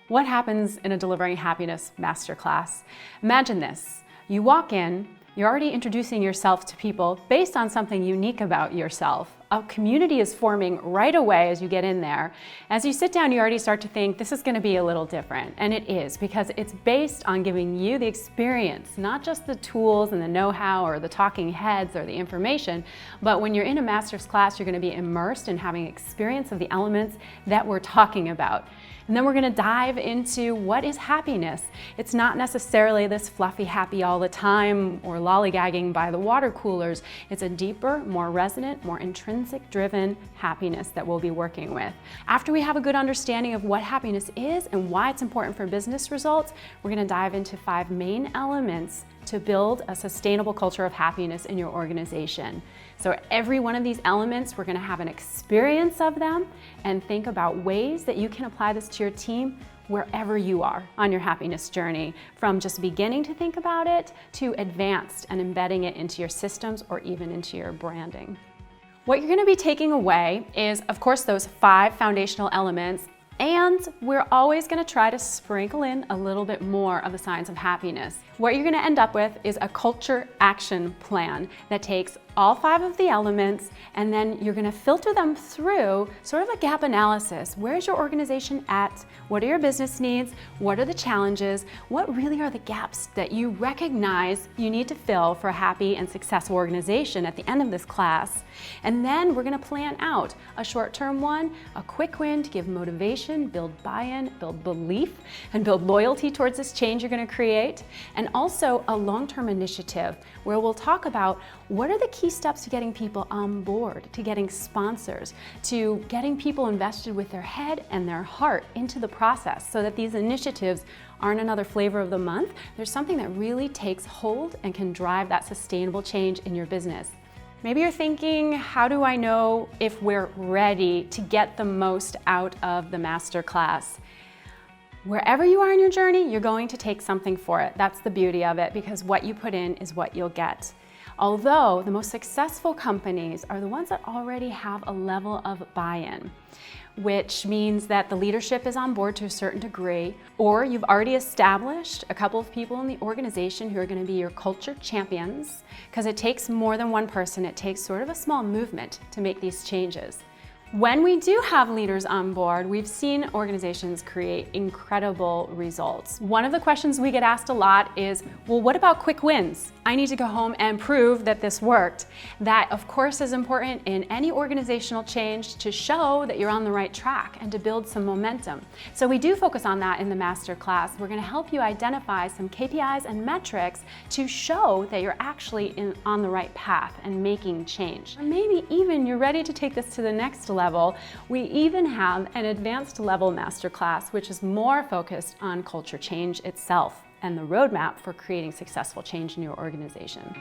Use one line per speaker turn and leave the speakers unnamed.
What happens in a Delivering Happiness Masterclass? Imagine this. You walk in, you're already introducing yourself to people based on something unique about yourself. A community is forming right away as you get in there. As you sit down, you already start to think, this is going to be a little different. And it is, because it's based on giving you the experience, not just the tools and the know-how or the talking heads or the information, but when you're in a master's class, you're going to be immersed in having experience of the elements that we're talking about. And then we're going to dive into what is happiness. It's not necessarily this fluffy happy all the time or lollygagging by the water coolers. It's a deeper, more resonant, more intrinsic driven happiness that we'll be working with. After we have a good understanding of what happiness is and why it's important for business results, we're going to dive into 5 main elements to build a sustainable culture of happiness in your organization. So every one of these elements, we're going to have an experience of them and think about ways that you can apply this to your team wherever you are on your happiness journey, from just beginning to think about it to advanced and embedding it into your systems or even into your branding. What you're going to be taking away is, of course, those 5 foundational elements. And we're always going to try to sprinkle in a little bit more of the science of happiness. What you're going to end up with is a culture action plan that takes all 5 of the elements, and then you're going to filter them through sort of a gap analysis. Where's your organization at? What are your business needs? What are the challenges? What really are the gaps that you recognize you need to fill for a happy and successful organization at the end of this class? And then we're going to plan out a short-term one, a quick win to give motivation, build buy-in, build belief, and build loyalty towards this change you're going to create. And also a long-term initiative where we'll talk about what are the key steps to getting people on board, to getting sponsors, to getting people invested with their head and their heart into the process, so that these initiatives aren't another flavor of the month. There's something that really takes hold and can drive that sustainable change in your business. Maybe you're thinking, how do I know if we're ready to get the most out of the masterclass? Wherever you are in your journey, you're going to take something for it. That's the beauty of it, because what you put in is what you'll get. Although the most successful companies are the ones that already have a level of buy-in, which means that the leadership is on board to a certain degree, or you've already established a couple of people in the organization who are going to be your culture champions, because it takes more than one person. It takes sort of a small movement to make these changes. When we do have leaders on board, we've seen organizations create incredible results. One of the questions we get asked a lot is, well, what about quick wins? I need to go home and prove that this worked. That, of course, is important in any organizational change, to show that you're on the right track and to build some momentum. So we do focus on that in the masterclass. We're going to help you identify some KPIs and metrics to show that you're actually on the right path and making change. Or maybe even you're ready to take this to the next level. We even have an advanced level masterclass, which is more focused on culture change itself and the roadmap for creating successful change in your organization.